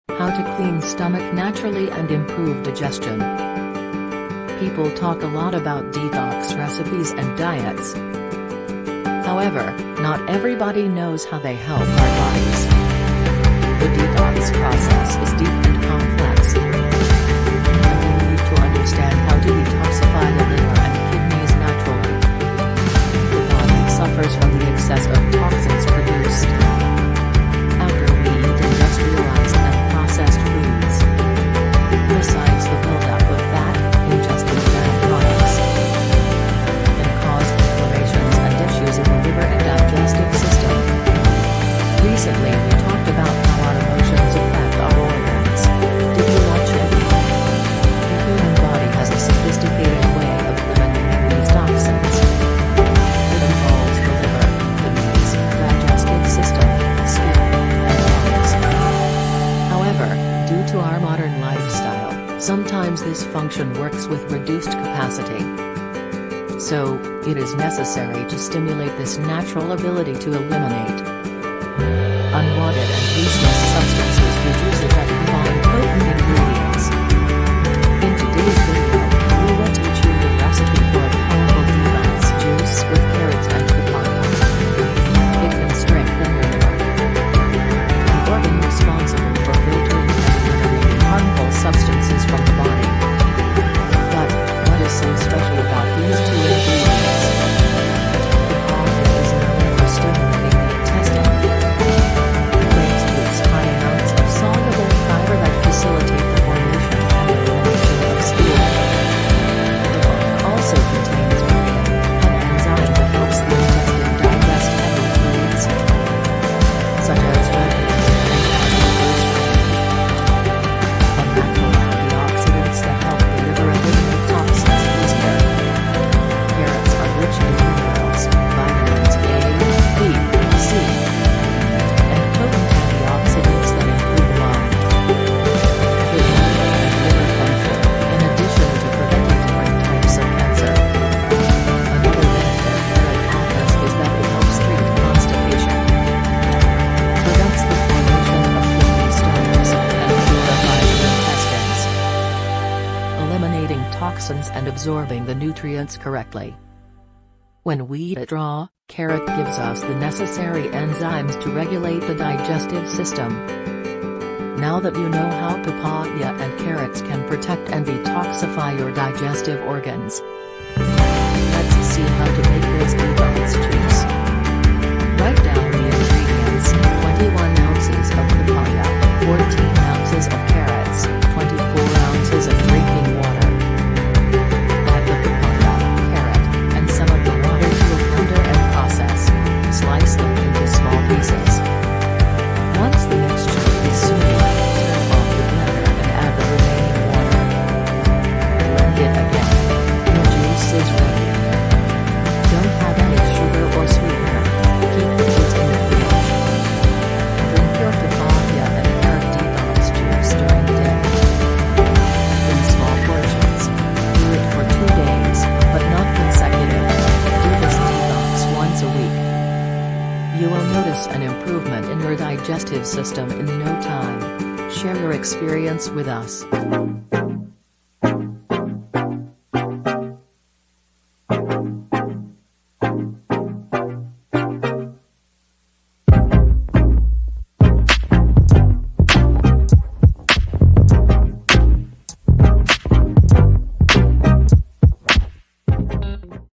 How to clean stomach naturally and improve digestion. People talk a lot about detox recipes and diets. However, not everybody knows how they help our bodies. The detox process is deep and complex. And we need to understand how to detoxify the liver and kidneys naturally. The body suffers from the excess of toxins produced after we eat industrialized and processed foods. Besides the buildup of fat, ingesting bad products can cause inflammations and issues in the liver and digestive system. Recently we talked about how our emotions affect our organs. Did you watch it? The human body has a sophisticated way of eliminating these toxins. It involves the liver, kidneys, digestive system, skin, and lungs. However, due to our modern lifestyle, sometimes this function works with reduced capacity. So, it is necessary to stimulate this natural ability to eliminate unwanted and useless substances through juices that combine potent ingredients. In today's video, we will teach you the recipe for a powerful detox juice with carrots and papaya. It can strengthen your liver, the organ responsible for filtering and eliminating harmful substances from the body. But, what is so special about these two ingredients? Papaya is known for stimulating the intestine, thanks to its high amounts of soluble fiber that facilitate the formation and elimination of stool. The bark also contains protein, an enzyme that helps the intestine digest heavy foods, such as red meat and vegetables. A natural antioxidants that help the liver eliminate toxins easier. Carrots are rich in minerals, vitamins A, B, C, and potent antioxidants that improve lung, kidney, and liver function, in addition to preventing different types of cancer. Another benefit carrot offers is that it helps treat constipation, prevents the formation of kidney stones, and purifies the intestines, eliminating toxins and absorbing the nutrients correctly. When we eat it raw, carrot gives us the necessary enzymes to regulate the digestive system. Now that you know how papaya and carrots can protect and detoxify your digestive organs, let's see how to make this detox juice. Write down the ingredients: 21 ounces of papaya, 14 ounces of carrots, 24 ounces of drinking water. Add the papaya, carrot, and some of the water to a blender and process. Slice them into small pieces. Once the mixture is smooth, turn off the blender and add the remaining water. Blend it again. Your juice is ready. Don't add any sugar or sweetener. Keep the juice in the fridge. Drink your papaya and carrot detox juice during the day. In small portions. Do it for 2 days, but not consecutive. Do this detox once a week. You will notice an improvement in your digestive system in no time. Share your experience with us.